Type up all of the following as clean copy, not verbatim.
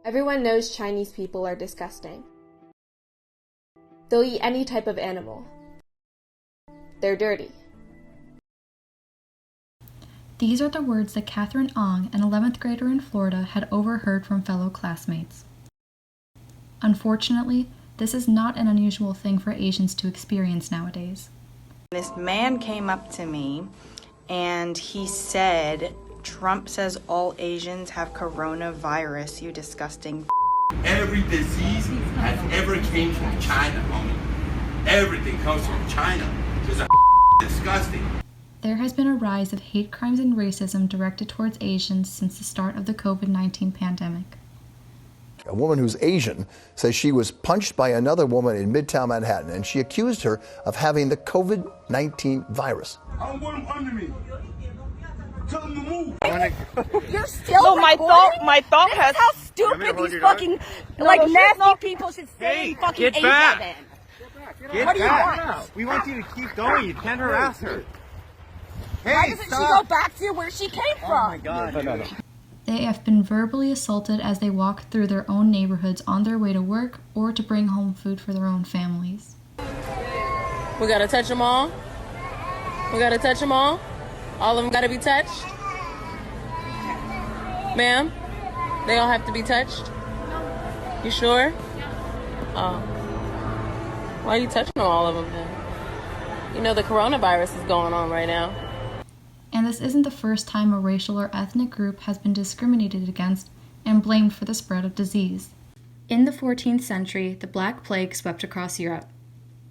Everyone knows Chinese people are disgusting. They'll eat any type of animal. They're dirty. These are the words that Catherine Ong, an 11th grader in Florida, had overheard from fellow classmates. Unfortunately, this is not an unusual thing for Asians to experience nowadays. This man came up to me and he said, "Trump says all Asians have coronavirus, you disgusting." Every disease has ever came from China, homie. Everything comes from China. It's disgusting. There has been a rise of hate crimes and racism directed towards Asians since the start of the COVID-19 pandemic. A woman who's Asian says she was punched by another woman in Midtown Manhattan, and she accused her of having the COVID-19 virus. I don't want him under me. Tell him to move. You're still recording? My thought has. How stupid these fucking nasty people should say fucking get back. Asian. What do you want? We want you to keep going. You can't harass her. Hey, Why doesn't she go back to where she came from? Oh my God. No. They have been verbally assaulted as they walk through their own neighborhoods on their way to work or to bring home food for their own families. We gotta touch them all. We gotta touch them all. All of them gotta be touched. Ma'am, they all have to be touched? You sure? Oh. Why are you touching all of them then? You know the coronavirus is going on right now. And this isn't the first time a racial or ethnic group has been discriminated against and blamed for the spread of disease. In the 14th century, the Black Plague swept across Europe.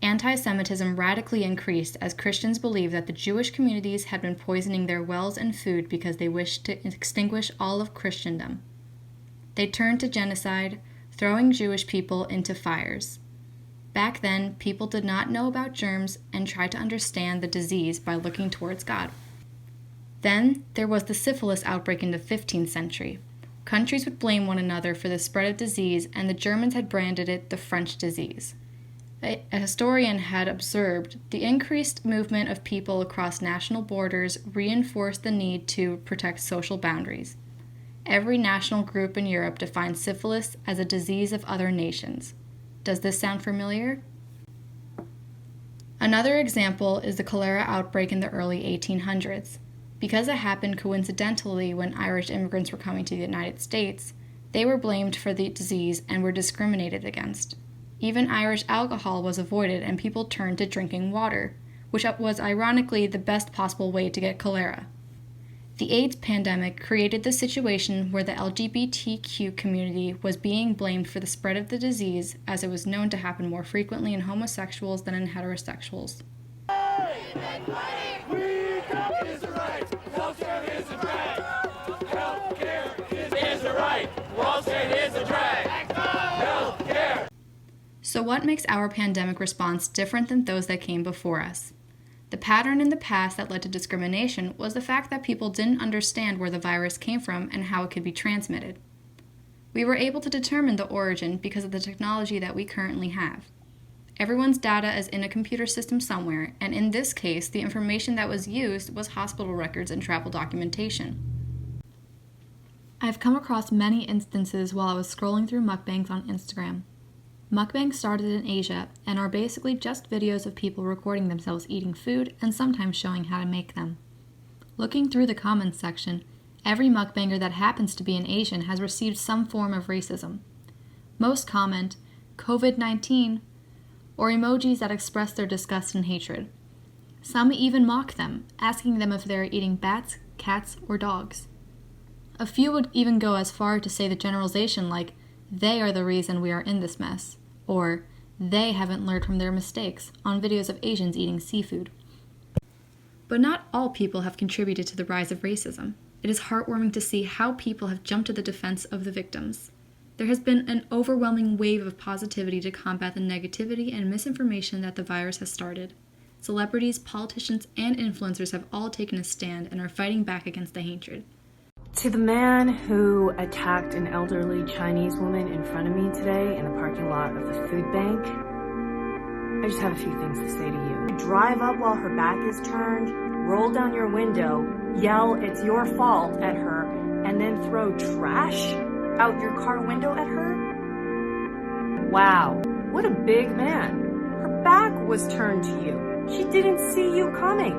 Anti-Semitism radically increased as Christians believed that the Jewish communities had been poisoning their wells and food because they wished to extinguish all of Christendom. They turned to genocide, throwing Jewish people into fires. Back then, people did not know about germs and tried to understand the disease by looking towards God. Then, there was the syphilis outbreak in the 15th century. Countries would blame one another for the spread of disease, and the Germans had branded it the French disease. A historian had observed the increased movement of people across national borders reinforced the need to protect social boundaries. Every national group in Europe defined syphilis as a disease of other nations. Does this sound familiar? Another example is the cholera outbreak in the early 1800s. Because it happened coincidentally when Irish immigrants were coming to the United States, they were blamed for the disease and were discriminated against. Even Irish alcohol was avoided and people turned to drinking water, which was ironically the best possible way to get cholera. The AIDS pandemic created the situation where the LGBTQ community was being blamed for the spread of the disease, as it was known to happen more frequently in homosexuals than in heterosexuals. So what makes our pandemic response different than those that came before us? The pattern in the past that led to discrimination was the fact that people didn't understand where the virus came from and how it could be transmitted. We were able to determine the origin because of the technology that we currently have. Everyone's data is in a computer system somewhere, and in this case, the information that was used was hospital records and travel documentation. I've come across many instances while I was scrolling through mukbangs on Instagram. Mukbangs started in Asia and are basically just videos of people recording themselves eating food and sometimes showing how to make them. Looking through the comments section, every mukbanger that happens to be an Asian has received some form of racism. Most comment, COVID-19, or emojis that express their disgust and hatred. Some even mock them, asking them if they are eating bats, cats, or dogs. A few would even go as far to say the generalization like, they are the reason we are in this mess, or they haven't learned from their mistakes on videos of Asians eating seafood. But not all people have contributed to the rise of racism. It is heartwarming to see how people have jumped to the defense of the victims. There has been an overwhelming wave of positivity to combat the negativity and misinformation that the virus has started. Celebrities, politicians, and influencers have all taken a stand and are fighting back against the hatred. To the man who attacked an elderly Chinese woman in front of me today in the parking lot of the food bank, I just have a few things to say to you. Drive up while her back is turned, roll down your window, yell it's your fault at her, and then throw trash out your car window at her? Wow, what a big man. Her back was turned to you. She didn't see you coming.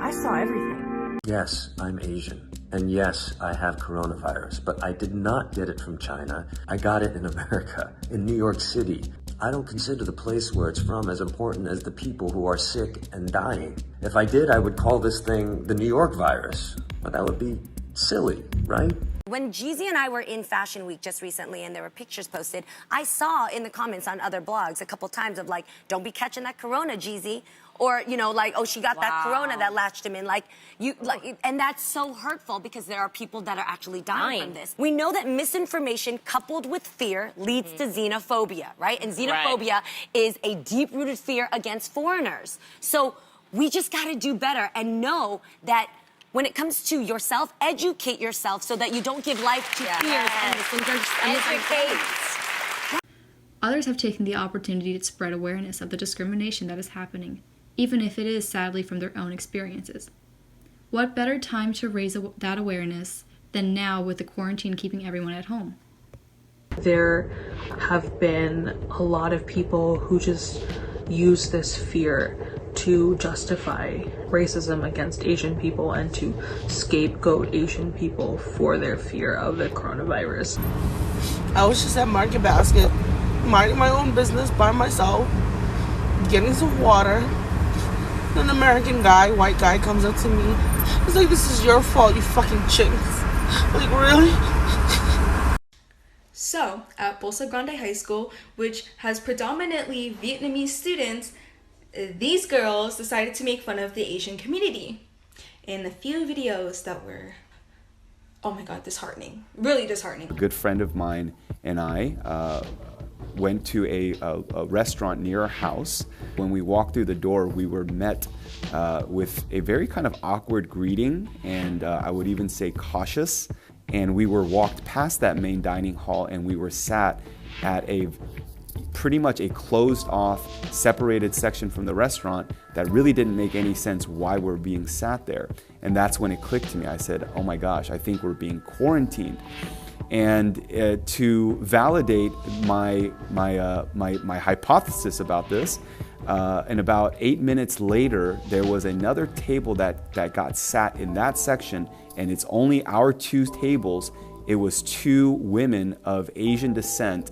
I saw everything. Yes, I'm Asian. And yes, I have coronavirus, but I did not get it from China. I got it in America, in New York City. I don't consider the place where it's from as important as the people who are sick and dying. If I did, I would call this thing the New York virus, but that would be silly, right? When Jeezy and I were in Fashion Week just recently and there were pictures posted, I saw in the comments on other blogs a couple times of like, don't be catching that corona, Jeezy. Or, you know, like, oh, she got that corona that latched him in. Like, and that's so hurtful because there are people that are actually dying from this. We know that misinformation coupled with fear leads to xenophobia, right? And xenophobia is a deep-rooted fear against foreigners. So we just got to do better and know that when it comes to yourself, educate yourself so that you don't give life to fears and misunderstandings. Others have taken the opportunity to spread awareness of the discrimination that is happening, even if it is sadly from their own experiences. What better time to raise that awareness than now with the quarantine keeping everyone at home? There have been a lot of people who just use this fear to justify racism against Asian people and to scapegoat Asian people for their fear of the coronavirus. I was just at Market Basket, minding my own business by myself, getting some water. An American guy, white guy, comes up to me. He's like, this is your fault, you fucking chinks. Like, really? So, at Bolsa Grande High School, which has predominantly Vietnamese students, these girls decided to make fun of the Asian community. In a few videos that were, oh my god, disheartening. Really disheartening. A good friend of mine and I went to a restaurant near our house. When we walked through the door, we were met with a very kind of awkward greeting, and I would even say cautious. And we were walked past that main dining hall, and we were sat at a pretty much a closed off, separated section from the restaurant that really didn't make any sense why we're being sat there. And that's when it clicked to me. I said, oh my gosh, I think we're being quarantined. And to validate my hypothesis about this, and about 8 minutes later, there was another table that got sat in that section, and it's only our two tables. It was two women of Asian descent.